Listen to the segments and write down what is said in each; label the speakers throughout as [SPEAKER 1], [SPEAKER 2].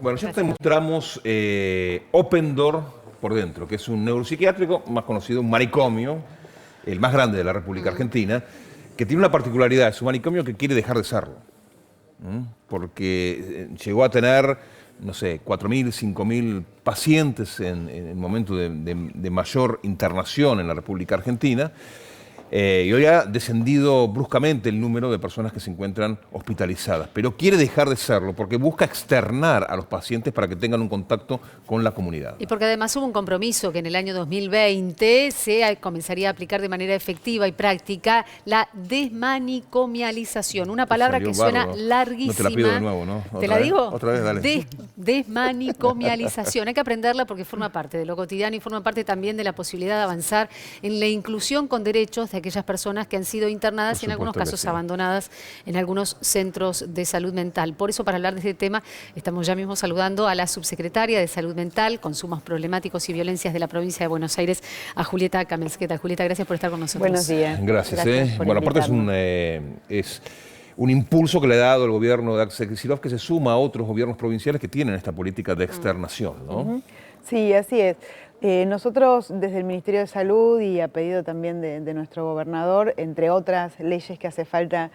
[SPEAKER 1] Bueno, ya te mostramos Open Door por dentro, que es un neuropsiquiátrico, más conocido, un manicomio, el más grande de la República Argentina, que tiene una particularidad, es un manicomio que quiere dejar de serlo. Porque llegó a tener, no sé, 4.000, 5.000 pacientes en el momento de mayor internación en la República Argentina, y hoy ha descendido bruscamente el número de personas que se encuentran hospitalizadas, pero quiere dejar de serlo porque busca externar a los pacientes para que tengan un contacto con la comunidad.
[SPEAKER 2] Y porque además hubo un compromiso que en el año 2020 se comenzaría a aplicar de manera efectiva y práctica la desmanicomialización, una palabra que suena larguísima.
[SPEAKER 1] No te la pido de nuevo, ¿no?
[SPEAKER 2] ¿Te la digo?
[SPEAKER 1] Otra vez, dale.
[SPEAKER 2] Desmanicomialización. Hay que aprenderla porque forma parte de lo cotidiano y forma parte también de la posibilidad de avanzar en la inclusión con derechos de aquellas personas que han sido internadas y en algunos casos abandonadas en algunos centros de salud mental. Por eso, para hablar de este tema, estamos ya mismo saludando a la subsecretaria de Salud Mental, Consumos Problemáticos y Violencias de la provincia de Buenos Aires, a Julieta Camelsqueta. Julieta, gracias por estar con nosotros.
[SPEAKER 3] Buenos días.
[SPEAKER 1] Gracias. Bueno, aparte es un impulso que le ha dado el gobierno de Axel Kicillof, que se suma a otros gobiernos provinciales que tienen esta política de externación, ¿no?
[SPEAKER 3] Sí, así es. Nosotros desde el Ministerio de Salud y a pedido también de nuestro gobernador, entre otras leyes que hace falta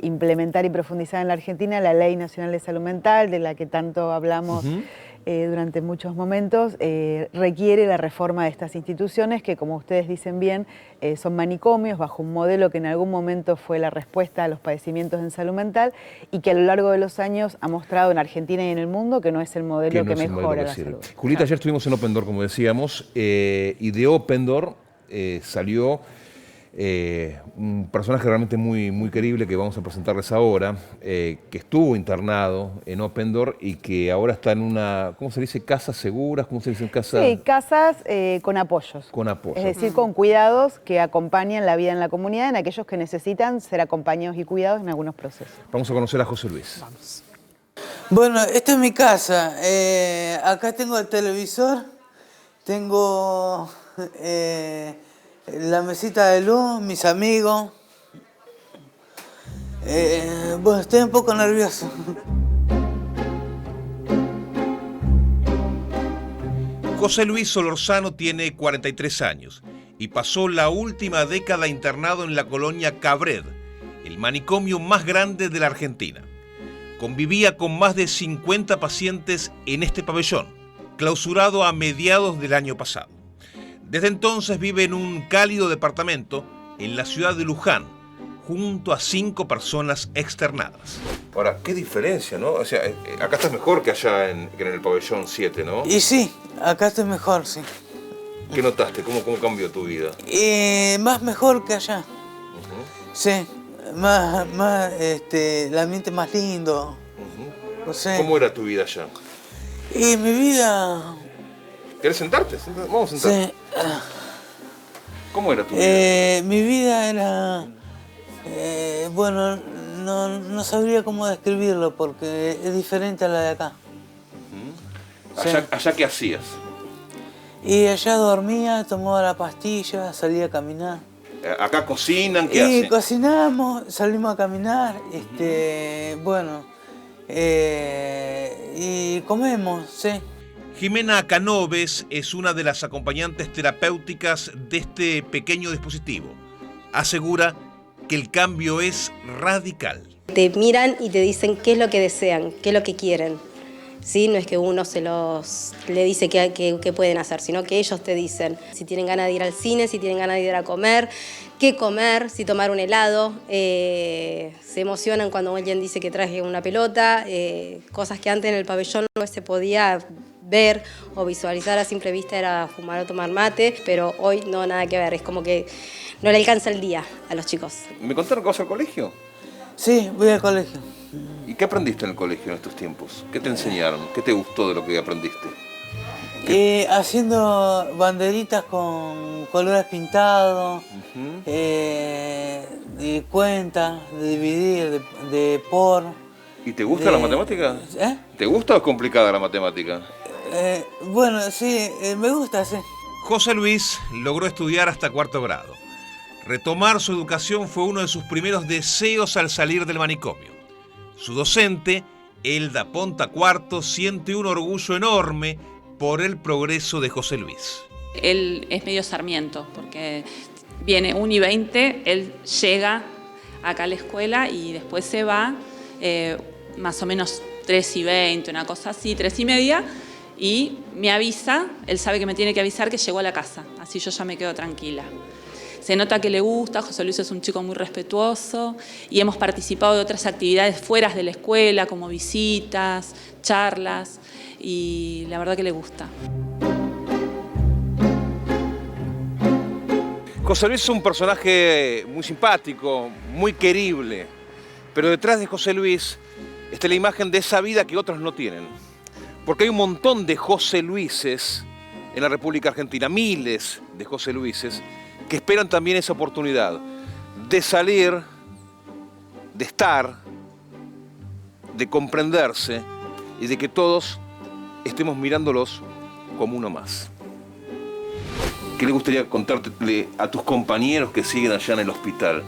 [SPEAKER 3] implementar y profundizar en la Argentina, la Ley Nacional de Salud Mental, de la que tanto hablamos durante muchos momentos, requiere la reforma de estas instituciones que, como ustedes dicen bien, son manicomios bajo un modelo que en algún momento fue la respuesta a los padecimientos en salud mental y que a lo largo de los años ha mostrado en Argentina y en el mundo que no es el modelo que mejora la salud.
[SPEAKER 1] Julieta, ayer estuvimos en Open Door, como decíamos, y de Open Door salió un personaje realmente muy querible que vamos a presentarles ahora, que estuvo internado en Open Door y que ahora está en una, ¿cómo se dice? ¿Casas seguras? ¿Cómo se dice?
[SPEAKER 3] Sí, casas con apoyos.
[SPEAKER 1] Con apoyos.
[SPEAKER 3] Es decir, con cuidados que acompañan la vida en la comunidad en aquellos que necesitan ser acompañados y cuidados en algunos procesos.
[SPEAKER 1] Vamos a conocer a José Luis.
[SPEAKER 2] Vamos.
[SPEAKER 4] Bueno, esta es mi casa. Acá tengo el televisor, tengo la mesita de luz, mis amigos. Bueno, estoy un poco nervioso.
[SPEAKER 1] José Luis Solorzano tiene 43 años y pasó la última década internado en la colonia Cabred, el manicomio más grande de la Argentina. Convivía con más de 50 pacientes en este pabellón, clausurado a mediados del año pasado. Desde entonces vive en un cálido departamento en la ciudad de Luján, junto a 5 personas externadas. Ahora, qué diferencia, ¿no? O sea, acá estás mejor que allá que en el pabellón 7, ¿no?
[SPEAKER 4] Y sí, acá estoy mejor, sí.
[SPEAKER 1] ¿Qué notaste? ¿Cómo cambió tu vida?
[SPEAKER 4] Más mejor que allá. Sí, el ambiente más lindo. No sé.
[SPEAKER 1] ¿Cómo era tu vida allá?
[SPEAKER 4] Y mi vida...
[SPEAKER 1] ¿Querés sentarte? Vamos a sentarte.
[SPEAKER 4] Sí.
[SPEAKER 1] ¿Cómo era tu vida?
[SPEAKER 4] Mi vida era... bueno, no sabría cómo describirlo porque es diferente a la de acá.
[SPEAKER 1] ¿Allá qué hacías?
[SPEAKER 4] Y allá dormía, tomaba la pastilla, salía a caminar.
[SPEAKER 1] ¿Acá cocinan? ¿Qué hacen?
[SPEAKER 4] Y cocinamos, salimos a caminar, bueno, y comemos, sí.
[SPEAKER 1] Jimena Canoves es una de las acompañantes terapéuticas de este pequeño dispositivo. Asegura que el cambio es radical.
[SPEAKER 5] Te miran y te dicen qué es lo que desean, qué es lo que quieren. ¿Sí? No es que uno le dice qué pueden hacer, sino que ellos te dicen si tienen ganas de ir al cine, si tienen ganas de ir a comer, qué comer, si tomar un helado. Se emocionan cuando alguien dice que traje una pelota, cosas que antes en el pabellón no se podía ver o visualizar a simple vista, era fumar o tomar mate, pero hoy no, nada que ver, es como que no le alcanza el día a los chicos.
[SPEAKER 1] ¿Me contaron que vas al colegio?
[SPEAKER 4] Sí, voy al colegio.
[SPEAKER 1] ¿Y qué aprendiste en el colegio en estos tiempos? ¿Qué te enseñaron? ¿Qué te gustó de lo que aprendiste?
[SPEAKER 4] Haciendo banderitas con colores pintados, de cuentas, de dividir, de por.
[SPEAKER 1] ¿Y te gusta la matemática? ¿Te gusta o es complicada la matemática?
[SPEAKER 4] Bueno, sí, me gusta, sí.
[SPEAKER 1] José Luis logró estudiar hasta 4º grado. Retomar su educación fue uno de sus primeros deseos al salir del manicomio. Su docente Elda Ponta Cuarto siente un orgullo enorme por el progreso de José Luis.
[SPEAKER 6] Él es medio Sarmiento, porque viene 1:20, él llega acá a la escuela y después se va más o menos 3:20, una cosa así, 3:30, y me avisa, él sabe que me tiene que avisar que llegó a la casa, así yo ya me quedo tranquila. Se nota que le gusta, José Luis es un chico muy respetuoso y hemos participado de otras actividades fuera de la escuela, como visitas, charlas, y la verdad que le gusta.
[SPEAKER 1] José Luis es un personaje muy simpático, muy querible, pero detrás de José Luis está la imagen de esa vida que otros no tienen. Porque hay un montón de José Luises en la República Argentina, miles de José Luises, que esperan también esa oportunidad de salir, de estar, de comprenderse y de que todos estemos mirándolos como uno más. ¿Qué le gustaría contarle a tus compañeros que siguen allá en el hospital?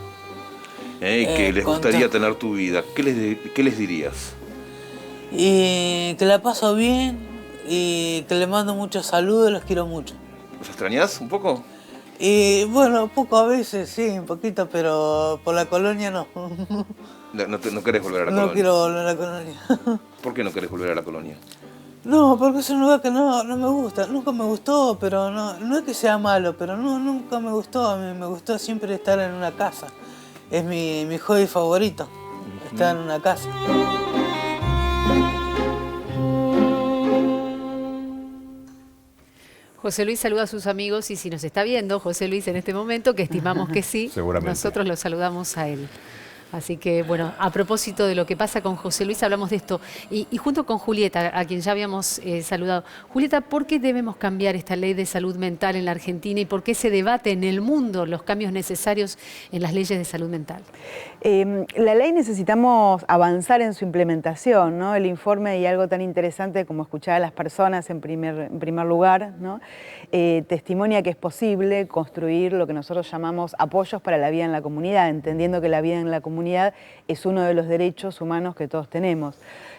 [SPEAKER 1] Que les gustaría tener tu vida. ¿Qué les dirías?
[SPEAKER 4] Y que la paso bien y que le mando muchos saludos, los quiero mucho.
[SPEAKER 1] ¿Los extrañás un poco?
[SPEAKER 4] Y bueno, poco a veces, sí, un poquito, pero por la colonia no.
[SPEAKER 1] No querés volver a la colonia.
[SPEAKER 4] No quiero volver a la colonia.
[SPEAKER 1] ¿Por qué no querés volver a la colonia?
[SPEAKER 4] No, porque es un lugar que no me gusta. Nunca me gustó, pero no es que sea malo, pero nunca me gustó. A mí me gustó siempre estar en una casa. Es mi hobby favorito, estar en una casa.
[SPEAKER 2] José Luis saluda a sus amigos y si nos está viendo José Luis en este momento, que estimamos que sí, nosotros lo saludamos a él. Así que, bueno, a propósito de lo que pasa con José Luis, hablamos de esto. Y junto con Julieta, a quien ya habíamos saludado. Julieta, ¿por qué debemos cambiar esta ley de salud mental en la Argentina y por qué se debate en el mundo los cambios necesarios en las leyes de salud mental?
[SPEAKER 3] La ley necesitamos avanzar en su implementación, ¿no? El informe y algo tan interesante como escuchar a las personas en primer lugar, ¿no? Testimonia que es posible construir lo que nosotros llamamos apoyos para la vida en la comunidad, entendiendo que la vida en la comunidad es uno de los derechos humanos que todos tenemos.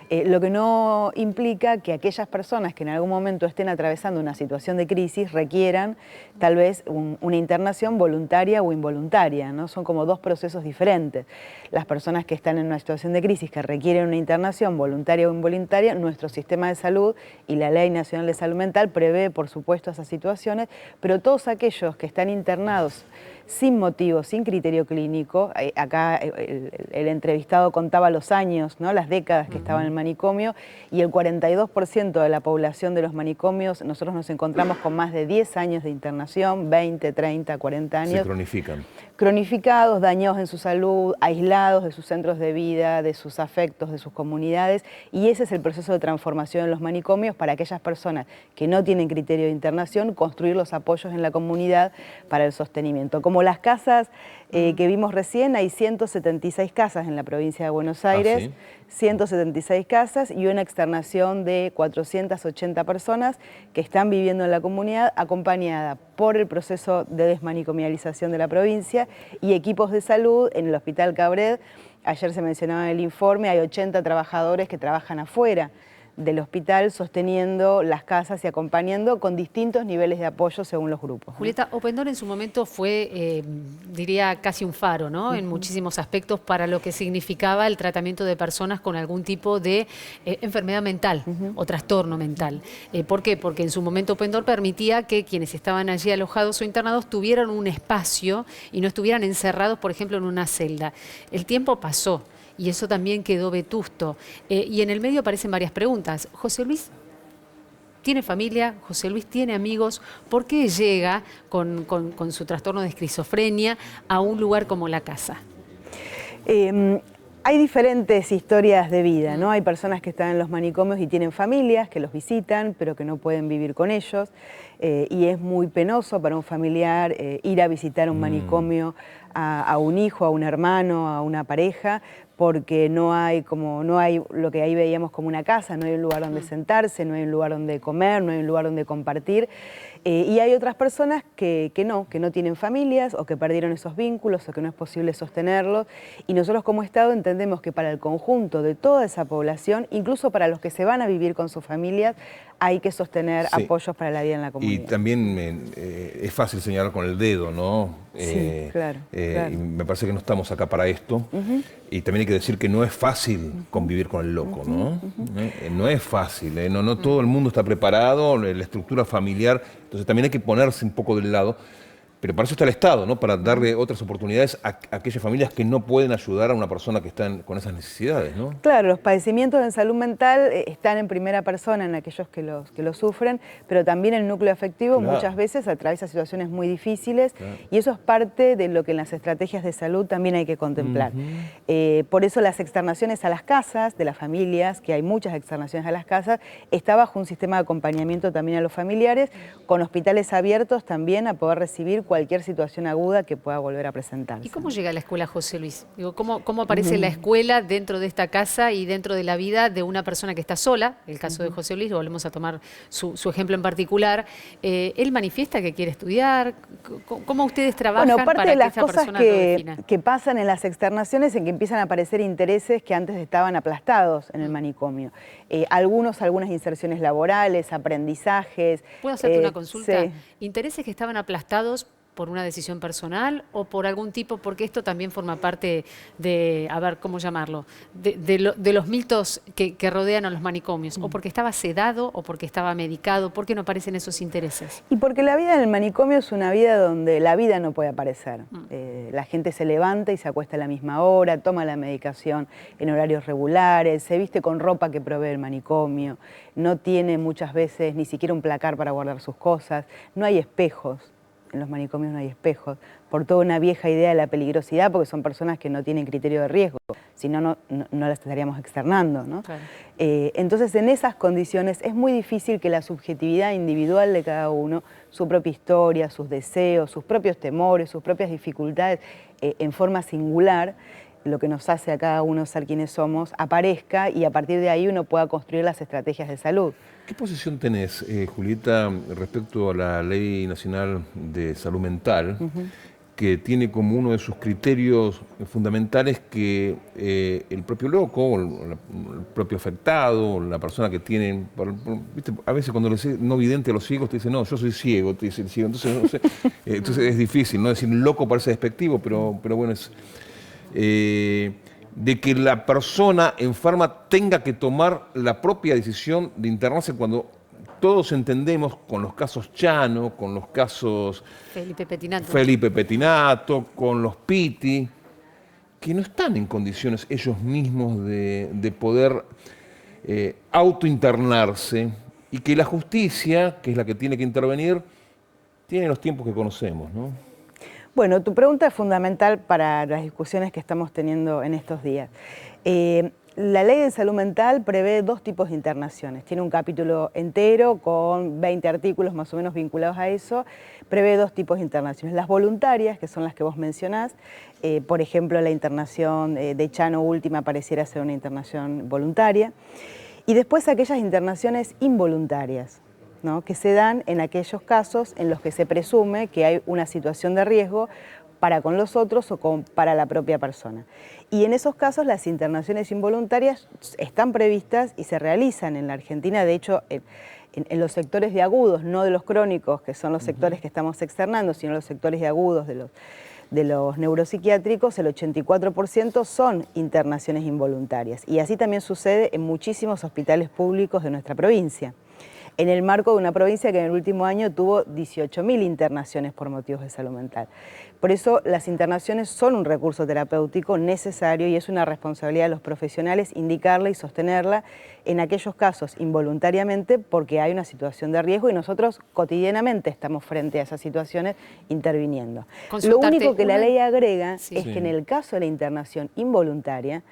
[SPEAKER 3] Lo que no implica que aquellas personas que en algún momento estén atravesando una situación de crisis requieran tal vez una internación voluntaria o involuntaria, ¿no? Son como dos procesos diferentes. Las personas que están en una situación de crisis que requieren una internación voluntaria o involuntaria, nuestro sistema de salud y la Ley Nacional de Salud Mental prevé, por supuesto, esas situaciones, pero todos aquellos que están internados sin motivo, sin criterio clínico, acá el entrevistado contaba los años, ¿no? Las décadas que estaba en el manicomio, y el 42% de la población de los manicomios, nosotros nos encontramos con más de 10 años de internación, 20, 30, 40 años.
[SPEAKER 1] Se cronifican.
[SPEAKER 3] Cronificados, dañados en su salud, aislados de sus centros de vida, de sus afectos, de sus comunidades, y ese es el proceso de transformación en los manicomios para aquellas personas que no tienen criterio de internación, construir los apoyos en la comunidad para el sostenimiento. Como las casas que vimos recién, hay 176 casas en la provincia de Buenos Aires,
[SPEAKER 1] ¿sí?
[SPEAKER 3] 176 casas y una externación de 480 personas que están viviendo en la comunidad, acompañada por el proceso de desmanicomialización de la provincia y equipos de salud en el Hospital Cabred. Ayer se mencionaba en el informe, hay 80 trabajadores que trabajan afuera del hospital sosteniendo las casas y acompañando con distintos niveles de apoyo según los grupos.
[SPEAKER 2] Julieta, Open Door en su momento fue, diría, casi un faro, ¿no? En muchísimos aspectos para lo que significaba el tratamiento de personas con algún tipo de enfermedad mental o trastorno mental. ¿Por qué? Porque en su momento Open Door permitía que quienes estaban allí alojados o internados tuvieran un espacio y no estuvieran encerrados, por ejemplo, en una celda. El tiempo pasó. Y eso también quedó vetusto. Y en el medio aparecen varias preguntas. José Luis tiene familia, José Luis tiene amigos. ¿Por qué llega con su trastorno de esquizofrenia a un lugar como la casa?
[SPEAKER 3] Hay diferentes historias de vida, ¿no? Hay personas que están en los manicomios y tienen familias que los visitan, pero que no pueden vivir con ellos. Y es muy penoso para un familiar ir a visitar un manicomio a un hijo, a un hermano, a una pareja, porque no hay lo que ahí veíamos como una casa, no hay un lugar donde sentarse, no hay un lugar donde comer, no hay un lugar donde compartir. Y hay otras personas que no tienen familias o que perdieron esos vínculos o que no es posible sostenerlos. Y nosotros como Estado entendemos que para el conjunto de toda esa población, incluso para los que se van a vivir con sus familias, hay que sostener apoyos para la vida en la comunidad.
[SPEAKER 1] Y también es fácil señalar con el dedo, ¿no?
[SPEAKER 3] Sí, claro.
[SPEAKER 1] Y me parece que no estamos acá para esto. Y también hay que decir que no es fácil convivir con el loco, ¿no? No es fácil, no todo el mundo está preparado, la estructura familiar, entonces también hay que ponerse un poco del lado. Pero para eso está el Estado, ¿no? Para darle otras oportunidades a aquellas familias que no pueden ayudar a una persona que está con esas necesidades, ¿no?
[SPEAKER 3] Claro, los padecimientos en salud mental están en primera persona en aquellos que los sufren, pero también el núcleo afectivo muchas veces atraviesa situaciones muy difíciles y eso es parte de lo que en las estrategias de salud también hay que contemplar. Por eso las externaciones a las casas de las familias, que hay muchas externaciones a las casas, está bajo un sistema de acompañamiento también a los familiares, con hospitales abiertos también a poder recibir cualquier situación aguda que pueda volver a presentarse.
[SPEAKER 2] ¿Y cómo llega a la escuela José Luis? Digo, ¿cómo aparece la escuela dentro de esta casa y dentro de la vida de una persona que está sola? El caso de José Luis, volvemos a tomar su ejemplo en particular. ¿Él manifiesta que quiere estudiar? ¿Cómo ustedes trabajan
[SPEAKER 3] parte
[SPEAKER 2] para
[SPEAKER 3] de las
[SPEAKER 2] que esa
[SPEAKER 3] cosas
[SPEAKER 2] persona lo defina?
[SPEAKER 3] que pasan en las externaciones en que empiezan a aparecer intereses que antes estaban aplastados en el manicomio. Algunas inserciones laborales, aprendizajes.
[SPEAKER 2] ¿Puedo hacerte una consulta?
[SPEAKER 3] Sí.
[SPEAKER 2] ¿Intereses que estaban aplastados por una decisión personal o por algún tipo, porque esto también forma parte de, a ver, ¿cómo llamarlo? De los mitos que rodean a los manicomios, o porque estaba sedado o porque estaba medicado? ¿Por qué no aparecen esos intereses?
[SPEAKER 3] Y porque la vida en el manicomio es una vida donde la vida no puede aparecer. La gente se levanta y se acuesta a la misma hora, toma la medicación en horarios regulares, se viste con ropa que provee el manicomio, no tiene muchas veces ni siquiera un placar para guardar sus cosas, no hay espejos. En los manicomios no hay espejos, por toda una vieja idea de la peligrosidad, porque son personas que no tienen criterio de riesgo, si no, no las estaríamos externando, ¿no? Claro. Entonces, en esas condiciones es muy difícil que la subjetividad individual de cada uno, su propia historia, sus deseos, sus propios temores, sus propias dificultades, en forma singular, lo que nos hace a cada uno ser quienes somos, aparezca y a partir de ahí uno pueda construir las estrategias de salud.
[SPEAKER 1] ¿Qué posición tenés, Julieta, respecto a la Ley Nacional de Salud Mental, que tiene como uno de sus criterios fundamentales que el propio loco, o el propio afectado, la persona que tiene, ¿viste? A veces cuando le dice no vidente a los ciegos, te dicen, no, yo soy ciego, te dice el ciego. Entonces, no sé, entonces es difícil, ¿no? Decir loco parece despectivo, pero bueno, es... de que la persona enferma tenga que tomar la propia decisión de internarse, cuando todos entendemos, con los casos Chano, con los casos Felipe Pettinato, con los Pitti, que no están en condiciones ellos mismos de poder autointernarse, y que la justicia, que es la que tiene que intervenir, tiene los tiempos que conocemos, ¿no?
[SPEAKER 3] Bueno, tu pregunta es fundamental para las discusiones que estamos teniendo en estos días. La ley de salud mental prevé 2 tipos de internaciones. Tiene un capítulo entero con 20 artículos más o menos vinculados a eso. Prevé 2 tipos de internaciones. Las voluntarias, que son las que vos mencionás. Por ejemplo, la internación de Chano última pareciera ser una internación voluntaria. Y después aquellas internaciones involuntarias, ¿no? Que se dan en aquellos casos en los que se presume que hay una situación de riesgo para con los otros o para la propia persona. Y en esos casos las internaciones involuntarias están previstas y se realizan en la Argentina. De hecho, en los sectores de agudos, no de los crónicos, que son los sectores que estamos externando, sino los sectores de agudos de los neuropsiquiátricos, el 84% son internaciones involuntarias. Y así también sucede en muchísimos hospitales públicos de nuestra provincia, en el marco de una provincia que en el último año tuvo 18.000 internaciones por motivos de salud mental. Por eso las internaciones son un recurso terapéutico necesario y es una responsabilidad de los profesionales indicarla y sostenerla en aquellos casos involuntariamente, porque hay una situación de riesgo y nosotros cotidianamente estamos frente a esas situaciones interviniendo. Lo único que la ley agrega es que en el caso de la internación involuntaria,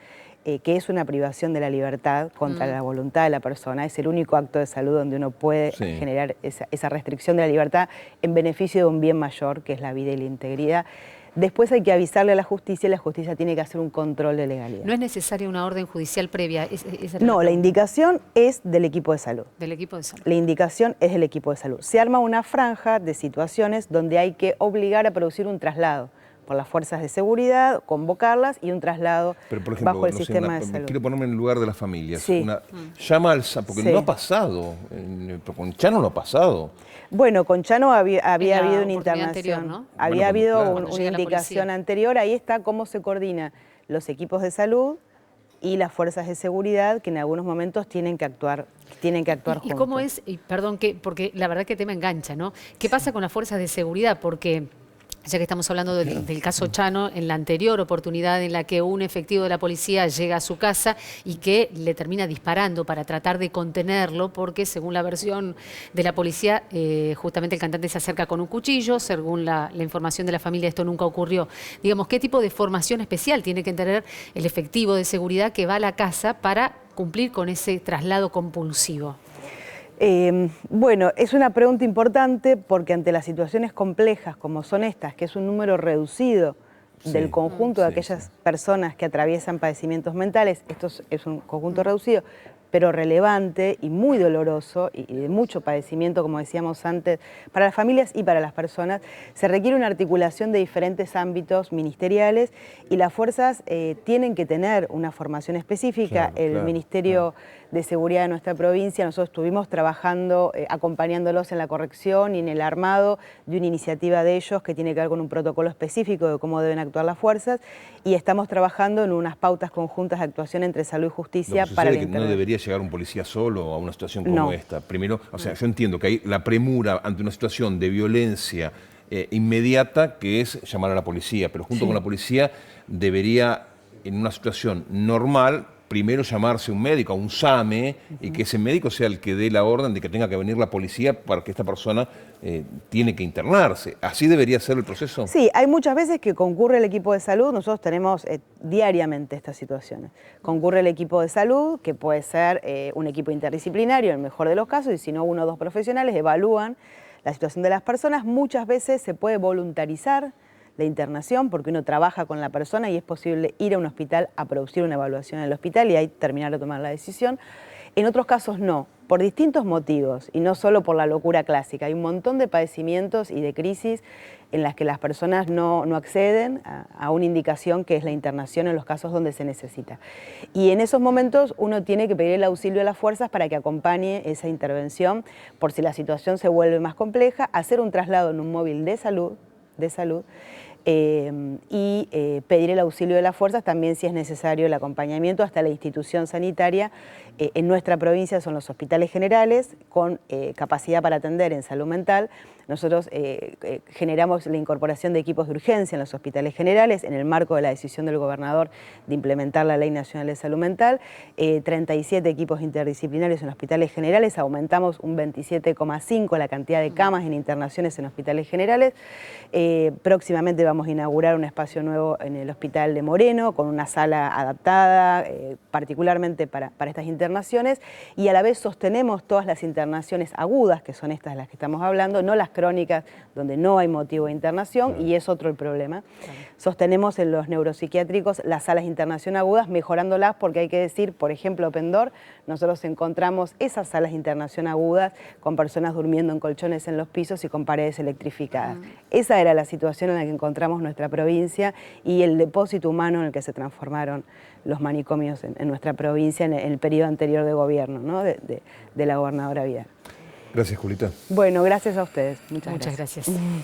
[SPEAKER 3] que es una privación de la libertad contra la voluntad de la persona. Es el único acto de salud donde uno puede generar esa restricción de la libertad en beneficio de un bien mayor, que es la vida y la integridad. Después hay que avisarle a la justicia y la justicia tiene que hacer un control de legalidad.
[SPEAKER 2] ¿No es necesaria una orden judicial previa?
[SPEAKER 3] No, la indicación es del equipo de salud.
[SPEAKER 2] Del equipo de salud.
[SPEAKER 3] La indicación es del equipo de salud. Se arma una franja de situaciones donde hay que obligar a producir un traslado por las fuerzas de seguridad, convocarlas y un traslado bajo el sistema de salud.
[SPEAKER 1] Quiero ponerme en el lugar de las familias.
[SPEAKER 3] Sí.
[SPEAKER 1] Llama al SAM, porque no ha pasado, con Chano no ha pasado.
[SPEAKER 3] Bueno, con Chano había habido una
[SPEAKER 2] oportunidad
[SPEAKER 3] internación,
[SPEAKER 2] anterior, ¿no?
[SPEAKER 3] había habido
[SPEAKER 1] claro.
[SPEAKER 3] una indicación anterior. Ahí está cómo se coordina los equipos de salud y las fuerzas de seguridad, que en algunos momentos tienen que actuar juntos.
[SPEAKER 2] ¿Y cómo es? Y perdón, porque la verdad que el tema engancha, ¿no? ¿Qué pasa con las fuerzas de seguridad? Porque ya que estamos hablando del caso Chano, en la anterior oportunidad en la que un efectivo de la policía llega a su casa y que le termina disparando para tratar de contenerlo, porque según la versión de la policía, justamente el cantante se acerca con un cuchillo, según la información de la familia esto nunca ocurrió. Digamos, ¿qué tipo de formación especial tiene que tener el efectivo de seguridad que va a la casa para cumplir con ese traslado compulsivo?
[SPEAKER 3] Bueno, es una pregunta importante porque ante las situaciones complejas como son estas, que es un número reducido del conjunto de aquellas personas que atraviesan padecimientos mentales, esto es un conjunto reducido, pero relevante y muy doloroso y de mucho padecimiento, como decíamos antes, para las familias y para las personas, se requiere una articulación de diferentes ámbitos ministeriales y las fuerzas tienen que tener una formación específica. El Ministerio de Seguridad de nuestra provincia, nosotros estuvimos trabajando, acompañándolos en la corrección y en el armado de una iniciativa de ellos que tiene que ver con un protocolo específico de cómo deben actuar las fuerzas y estamos trabajando en unas pautas conjuntas de actuación entre salud y justicia para la
[SPEAKER 1] intervención. No debería llegar un policía solo a una situación como esta. Primero, o sea, yo entiendo que hay la premura ante una situación de violencia inmediata, que es llamar a la policía, pero junto con la policía debería, en una situación normal, primero llamarse un médico, a un SAME, y que ese médico sea el que dé la orden de que tenga que venir la policía para que esta persona tiene que internarse. ¿Así debería ser el proceso? Sí,
[SPEAKER 3] hay muchas veces que concurre el equipo de salud, nosotros tenemos diariamente estas situaciones. Concurre el equipo de salud, que puede ser un equipo interdisciplinario en el mejor de los casos, y si no, 1 o 2 profesionales evalúan la situación de las personas. Muchas veces se puede voluntarizar la internación porque uno trabaja con la persona y es posible ir a un hospital a producir una evaluación en el hospital y ahí terminar de tomar la decisión. En otros casos no, por distintos motivos y no solo por la locura clásica. Hay un montón de padecimientos y de crisis en las que las personas no acceden a una indicación que es la internación en los casos donde se necesita. Y en esos momentos uno tiene que pedir el auxilio de las fuerzas para que acompañe esa intervención por si la situación se vuelve más compleja, hacer un traslado en un móvil de salud, y pedir el auxilio de las fuerzas también si es necesario el acompañamiento hasta la institución sanitaria. En nuestra provincia son los hospitales generales con capacidad para atender en salud mental. Nosotros generamos la incorporación de equipos de urgencia en los hospitales generales en el marco de la decisión del gobernador de implementar la Ley Nacional de Salud Mental. 37 equipos interdisciplinarios en hospitales generales, aumentamos un 27,5 la cantidad de camas en internaciones en hospitales generales. Próximamente vamos a inaugurar un espacio nuevo en el Hospital de Moreno con una sala adaptada particularmente para estas internaciones y a la vez sostenemos todas las internaciones agudas, que son estas de las que estamos hablando, no las crónicas donde no hay motivo de internación y es otro el problema. Sostenemos en los neuropsiquiátricos las salas de internación agudas, mejorándolas porque hay que decir, por ejemplo, Open Door, nosotros encontramos esas salas de internación agudas con personas durmiendo en colchones en los pisos y con paredes electrificadas. Esa era la situación en la que encontramos nuestra provincia y el depósito humano en el que se transformaron los manicomios en nuestra provincia en el periodo anterior de gobierno, ¿no? de la gobernadora Vidal.
[SPEAKER 1] Gracias, Julita.
[SPEAKER 3] Bueno, gracias a ustedes. Muchas
[SPEAKER 2] gracias.